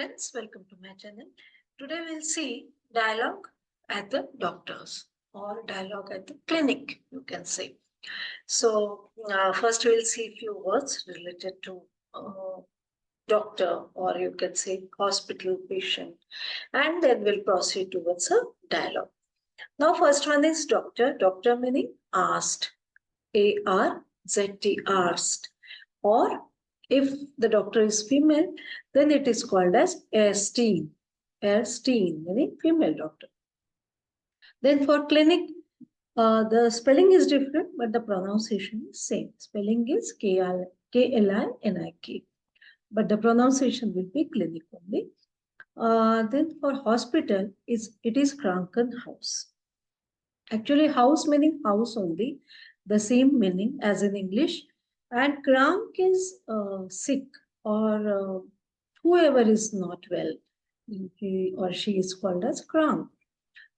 friends, welcome to my channel. Today we'll see dialogue at the doctors or dialogue at the clinic, you can say. So first we'll see a few words related to doctor, or you can say hospital patient, and then we'll proceed towards a dialogue. Now first one is doctor. Doctor meaning asked, A-R-Z-T, asked, or if the doctor is female, then it is called as Erstein. Erstein, meaning female doctor. Then for clinic, the spelling is different, but the pronunciation is same. Spelling is K-L-I-N-I-K, but the pronunciation will be clinic only. Then for hospital, it is Krankenhaus. Actually, house meaning house only, the same meaning as in English. And krank is sick, or whoever is not well. He or she is called as krank.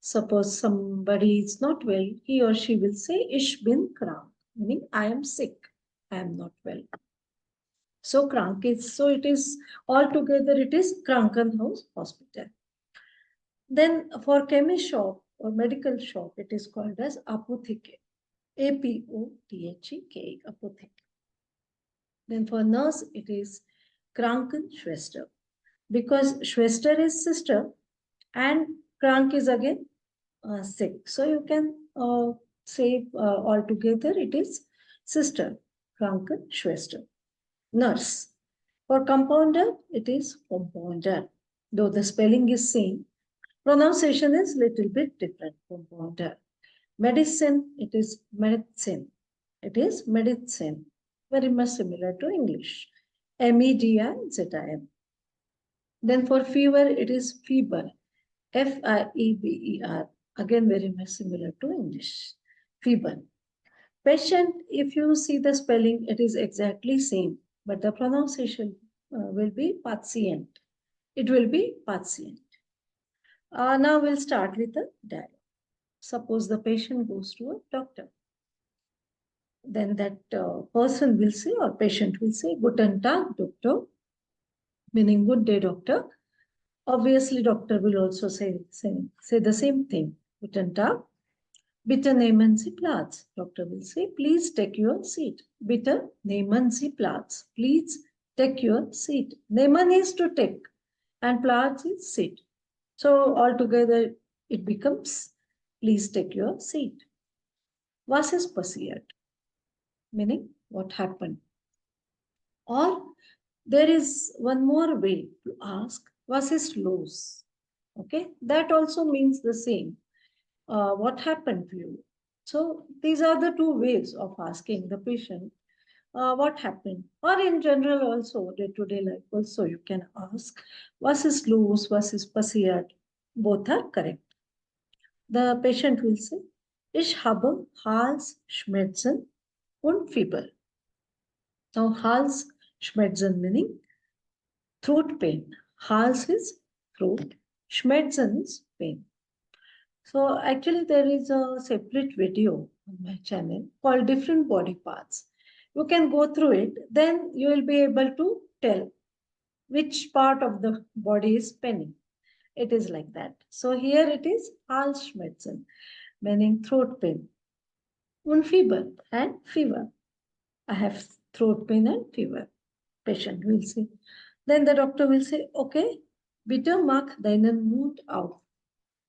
Suppose somebody is not well, he or she will say, Ich bin krank, meaning I am sick, I am not well. So krank is, so it is altogether, it is Krankenhaus hospital. Then for chemist shop or medical shop, it is called as Apotheke. A-P-O-T-H-E-K, Apotheke. Then for nurse, it is Krankenschwester. Because Schwester is sister and Krank is again sick. So you can say altogether it is sister, Krankenschwester. Nurse. For compounder, it is compounder. Though the spelling is same, pronunciation is little bit different. Compounder. Medicine, it is medicine. It is medicine. Very much similar to English. M-E-D-I-Z-I-N. Then for fever, it is fever. F-I-E-B-E-R. Again, very much similar to English. Fever. Patient, if you see the spelling, it is exactly same, but the pronunciation will be patient. It will be patient. Now we'll start with the dialogue. Suppose the patient goes to a doctor. Then that person will say, or patient will say, Guten Tag, Doctor, meaning good day, doctor. Obviously, doctor will also say the same thing. Guten Tag. Bitte nehmen Sie Platz. Doctor will say, please take your seat. Bitte nehmen Sie Platz. Please take your seat. Nehmen is to take and Platz is seat. So altogether it becomes, please take your seat. Was ist passiert? Meaning, what happened? Or there is one more way to ask, was ist los? Okay, that also means the same. What happened to you? So these are the two ways of asking the patient what happened. Or in general also, day-to-day life also, you can ask, was ist los, was ist passiert? Both are correct. The patient will say, Ich habe Halsschmerzen und Fieber. Now, Halsschmerzen meaning throat pain. Hals is throat, Schmerzen is pain. So actually there is a separate video on my channel called Different Body Parts. You can go through it, then you will be able to tell which part of the body is paining. It is like that. So here it is Halsschmerzen, meaning throat pain. Und Fieber and fever. I have throat pain and fever. Patient will say. Then the doctor will say, okay, bitte mach deinen Mund auf.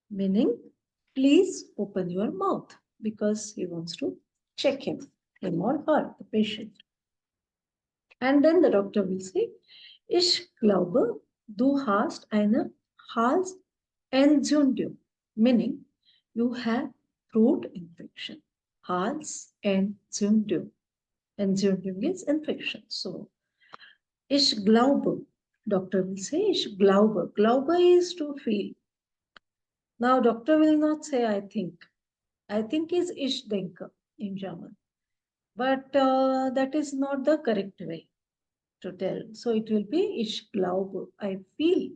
Meaning, please open your mouth, because he wants to check him or her, the patient. And then the doctor will say, Ich glaube, du hast eine Halsentzündung, meaning you have throat infection. Halsentzündung. Entzündung is infection. So, Ich glaube, doctor will say, Ich glaube. Glaube is to feel. Now, doctor will not say, I think. I think is Ich denke in German. But that is not the correct way to tell. So it will be Ich glaube. I feel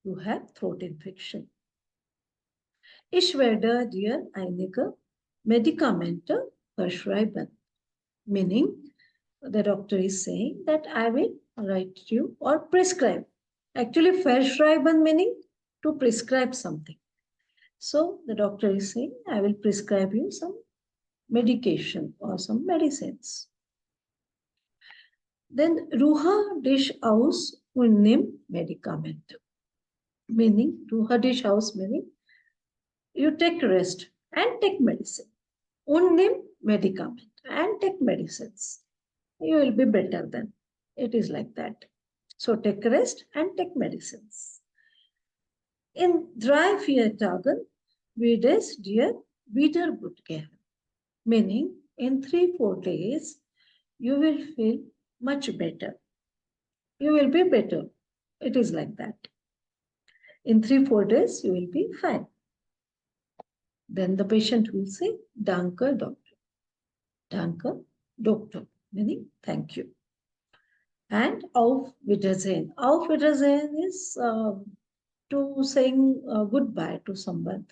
you have throat infection. Ich werde dir einige Medikamente verschreiben. Meaning, the doctor is saying that I will write you or prescribe Actually, verschreiben meaning to prescribe something. So the doctor is saying, I will prescribe you some medication or some medicines. Then ruha dich aus und nimm Medikamente. Meaning, ruha dich aus meaning you take rest and take medicine. Und nimm Medikament and take medicines. You will be better then. It is like that. So take rest and take medicines. In 3-4 Tagen wird es dir wieder gut gehen. Meaning, in 3-4 days, you will feel much better. You will be better. It is like that. In 3-4 days, you will be fine. Then the patient will say, Danke, doctor. Danke, doctor. Meaning, thank you. And auf Wiedersehen. Auf Wiedersehen is to saying goodbye to someone.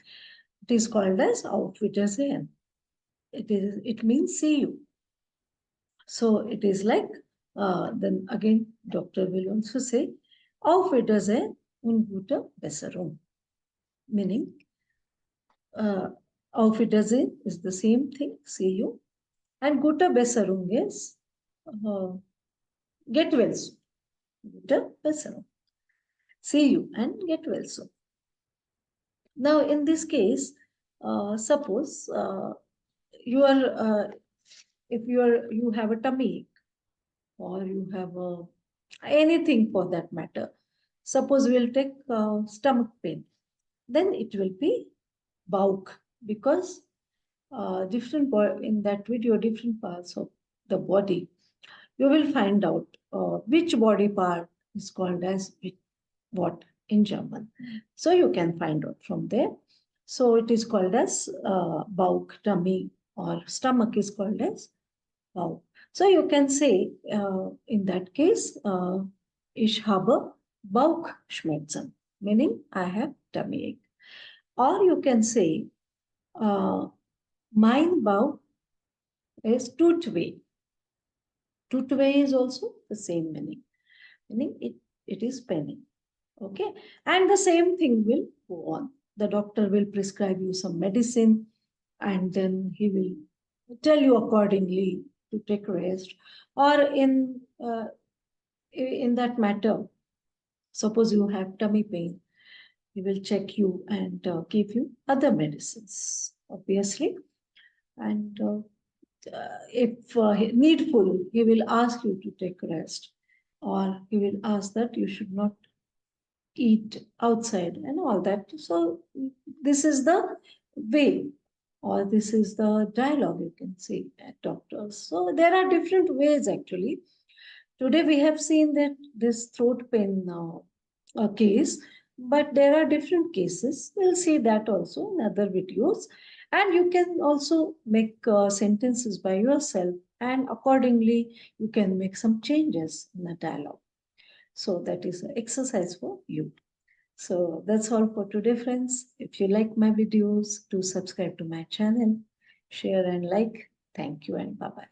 It is called as auf Wiedersehen. It means see you. So it is like, then again, doctor will also say, auf Wiedersehen und gute Besserung. Meaning, auf Wiedersehen is the same thing, see you. And gute Besserung is get well soon. Gute Besserung. See you and get well soon. Now, in this case, suppose you are, if you have a tummy ache or you have anything for that matter, suppose we'll take stomach pain, then it will be Bauch, because different in that video, different parts of the body, you will find out which body part is called as what in German. So you can find out from there. So it is called as Bauch, tummy, or stomach is called as Bauch. So you can say in that case, ich habe Bauchschmerzen, meaning I have tummy ache. Or you can say, mein Bauch is tut weh. Tut weh is also the same meaning, meaning it is paining. Okay, and the same thing will go on. The doctor will prescribe you some medicine, and then he will tell you accordingly to take rest. Or in that matter, suppose you have tummy pain, he will check you and give you other medicines, obviously. And if needful, he will ask you to take rest, or he will ask that you should not eat outside and all that. So this is the way, or this is the dialogue, you can say, at doctors. So there are different ways actually. Today we have seen that this throat pain case, but there are different cases. We'll see that also in other videos. And you can also make sentences by yourself, and accordingly, you can make some changes in the dialogue. So that is an exercise for you. So that's all for today, friends. If you like my videos, do subscribe to my channel, share and like. Thank you and bye-bye.